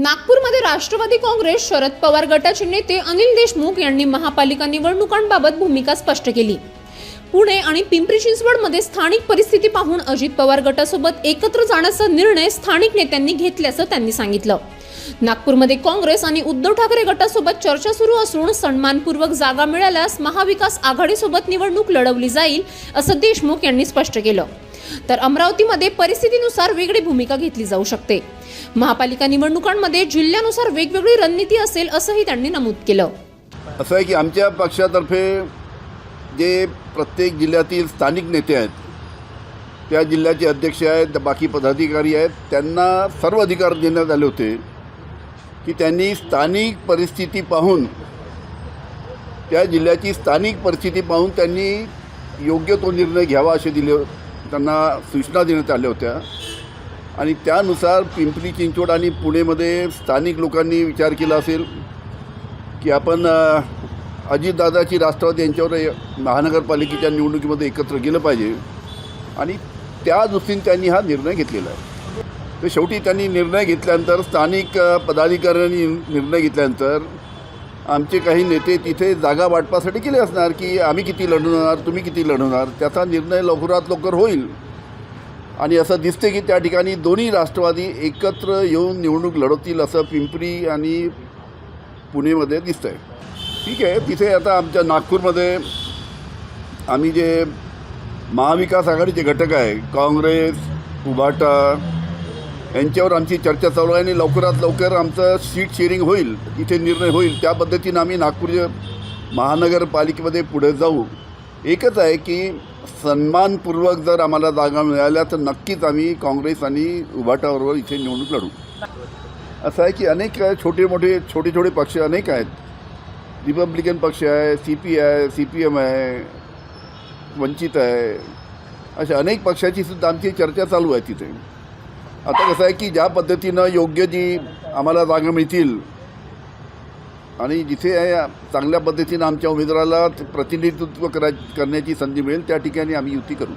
नागपूरमध्ये राष्ट्रवादी काँग्रेस शरद पवार गटाचे नेते अनिल देशमुख यांनी महापालिका निवडणुकांबाबत भूमिका स्पष्ट केली। पुणे आणि पिंपरी चिंचवडमध्ये स्थानिक परिस्थिती पाहून अजित पवार गटासोबत एकत्र जाण्याचा निर्णय स्थानिक नेत्यांनी घेतल्याचं त्यांनी सांगितलं। नागपूरमध्ये काँग्रेस आणि उद्धव ठाकरे गटासोबत चर्चा सुरू असून सन्मानपूर्वक जागा मिळाल्यास महाविकास आघाडीसोबत निवडणूक लढवली जाईल असं देशमुख यांनी स्पष्ट केलं। तर अमरावतीमध्ये परिस्थितीनुसार वेगळी भूमिका घेतली जाऊ शकते। महापालिका निवडणुकांमध्ये जिल्ह्यानुसार वेगवेगळी रणनीती असेल असंही त्यांनी नमूद केलं। असं आहे की आमच्या पक्षातर्फे जे प्रत्येक जिल्ह्यातील स्थानिक नेते आहेत, त्या जिल्ह्याचे अध्यक्ष आहेत, बाकी पदाधिकारी आहेत, त्यांना सर्व अधिकार देण्यात आले होते की त्यांनी स्थानिक परिस्थिती पाहून, त्या जिल्ह्याची स्थानिक परिस्थिती पाहून त्यांनी योग्य तो निर्णय घ्यावा असे त्यांना सूचना देण्यात आल्या होत्या। आणि त्यानुसार पिंपरी चिंचवड आणि पुणेमध्ये स्थानिक लोकांनी विचार केला असेल की आपण अजितदादाची राष्ट्रवादी यांच्यावर महानगरपालिकेच्या निवडणुकीमध्ये एकत्र गेलं पाहिजे, आणि त्या दृष्टीने त्यांनी हा निर्णय घेतलेला आहे। तर शेवटी त्यांनी निर्णय घेतल्यानंतर, स्थानिक पदाधिकाऱ्यांनी निर्णय घेतल्यानंतर आमचे काही नेते तिथे जागा वाटपासाठी गेले असणार की आम्ही किती लढवणार, तुम्ही किती लढवणार, त्याचा निर्णय लवकरात लवकर होईल। आणि असं दिसते की त्या ठिकाणी दोन्ही राष्ट्रवादी एकत्र येऊन निवडणूक लढवतील असं पिंपरी आणि पुणेमध्ये दिसतं आहे। ठीक आहे, तिथे आता आमच्या नागपूरमध्ये आम्ही जे महाविकास आघाडीचे घटक आहे, काँग्रेस, उभाटा यांच्यावर आमची चर्चा चालू आहे आणि लवकरात लवकर आमचं सीट शेअरिंग होईल, इथे निर्णय होईल। त्या पद्धतीनं आम्ही नागपूर महानगरपालिकेमध्ये पुढे जाऊ। एकच आहे की सन्मानपूर्वक जर आम्हाला जागा मिळाल्या तर नक्कीच आम्ही काँग्रेस आणि उभाटाबरोबर इथे निवडणूक लढू। असं आहे की अनेक छोटे छोटे पक्ष अनेक आहेत, रिपब्लिकन पक्ष आहे, CP आहे, CPM आहे, वंचित आहे, अशा अनेक पक्षाची सुद्धा आमची चर्चा चालू आहे तिथे। आता कसं आहे की ज्या पद्धतीनं योग्य जी आम्हाला जागा मिळतील आणि जिथे चांगल्या पद्धतीनं आमच्या उमेदवाराला प्रतिनिधित्व करण्याची संधी मिळेल त्या ठिकाणी आम्ही युती करू।